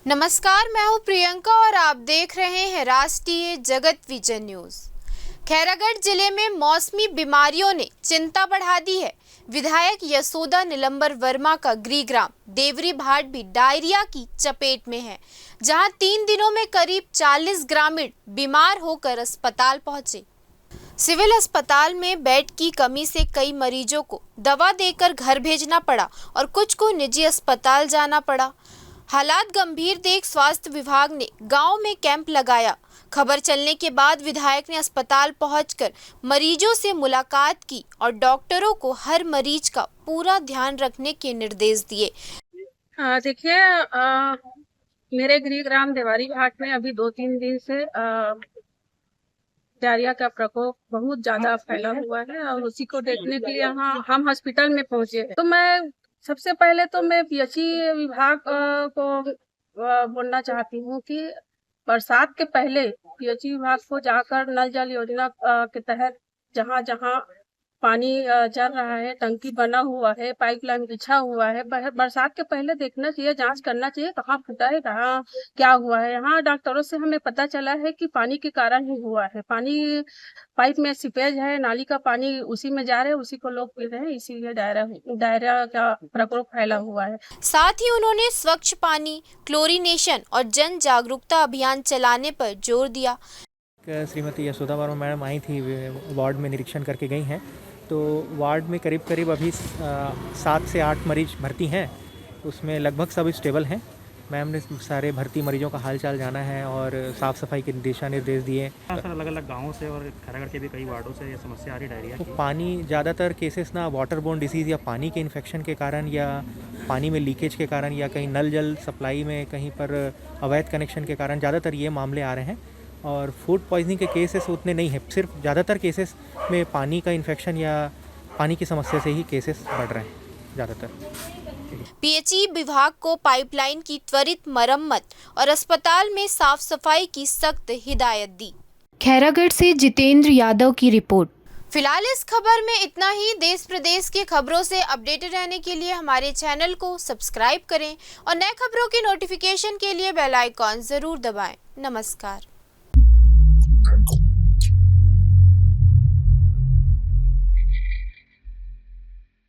नमस्कार, मैं हूं प्रियंका और आप देख रहे हैं राष्ट्रीय जगत विजन न्यूज। खैरागढ़ जिले में मौसमी बीमारियों ने चिंता बढ़ा दी है। विधायक यशोदा निलंबर वर्मा का गृहग्राम देवरी भाट भी डायरिया की चपेट में है, जहां 3 दिनों में करीब 40 ग्रामीण बीमार होकर अस्पताल पहुंचे। सिविल अस्पताल में बेड की कमी से कई मरीजों को दवा देकर घर भेजना पड़ा और कुछ को निजी अस्पताल जाना पड़ा। हालात गंभीर देख स्वास्थ्य विभाग ने गांव में कैंप लगाया। खबर चलने के बाद विधायक ने अस्पताल पहुंचकर मरीजों से मुलाकात की और डॉक्टरों को हर मरीज का पूरा ध्यान रखने के निर्देश दिए। देखिए, मेरे गृहग्राम देवरी घाट में अभी 2-3 दिन से डायरिया का प्रकोप बहुत ज्यादा फैला हुआ है और उसी को देखने के लिए हम हॉस्पिटल में पहुंचे। तो मैं सबसे पहले तो मैं पीएचई विभाग को बोलना चाहती हूँ कि बरसात के पहले पीएचई विभाग को जाकर नल जल योजना के तहत जहाँ जहाँ पानी चल रहा है, टंकी बना हुआ है, पाइपलाइन बिछा हुआ है, बरसात के पहले देखना चाहिए, जांच करना चाहिए कहाँ फूटा है, कहाँ क्या हुआ है। यहाँ डॉक्टरों से हमें पता चला है कि पानी के कारण ही हुआ है। पानी पाइप में सीपेज है, नाली का पानी उसी में जा रहा है, उसी को लोग पी रहे हैं, इसीलिए डायरिया का प्रकोप फैला हुआ है। साथ ही उन्होंने स्वच्छ पानी, क्लोरीनेशन और जन जागरूकता अभियान चलाने पर जोर दिया। श्रीमती यशोदा वर्मा मैडम आई थी, वार्ड में निरीक्षण करके गई हैं। तो वार्ड में करीब अभी 7 से 8 मरीज भर्ती हैं, उसमें लगभग सब स्टेबल हैं। मैम ने सारे भर्ती मरीजों का हालचाल जाना है और साफ़ सफाई के दिशा निर्देश दिए। सर, अलग अलग गाँवों से और खैरागढ़ के भी कई वार्डों से ये समस्या आ रही डायरिया की। तो पानी ज़्यादातर केसेस ना वाटर बोर्न डिसीज़ या पानी के इन्फेक्शन के कारण या पानी में लीकेज के कारण या कहीं नल जल सप्लाई में कहीं पर अवैध कनेक्शन के कारण ज़्यादातर ये मामले आ रहे हैं। और फूड पॉइजनिंग के केसेस उतने नहीं हैं, सिर्फ ज़्यादातर केसेस में पानी का इन्फेक्शन या पानी की समस्या से ही केसेस बढ़ रहे हैं ज़्यादातर। पीएचई विभाग को पाइपलाइन की त्वरित मरम्मत और अस्पताल में साफ सफाई की सख्त हिदायत दी। खैरागढ़ से जितेंद्र यादव की रिपोर्ट। फिलहाल इस खबर में इतना ही। देश प्रदेश की खबरों से अपडेटेड रहने के लिए हमारे चैनल को सब्सक्राइब करें और नए खबरों की नोटिफिकेशन के लिए बेल आइकॉन जरूर दबाएं। नमस्कार।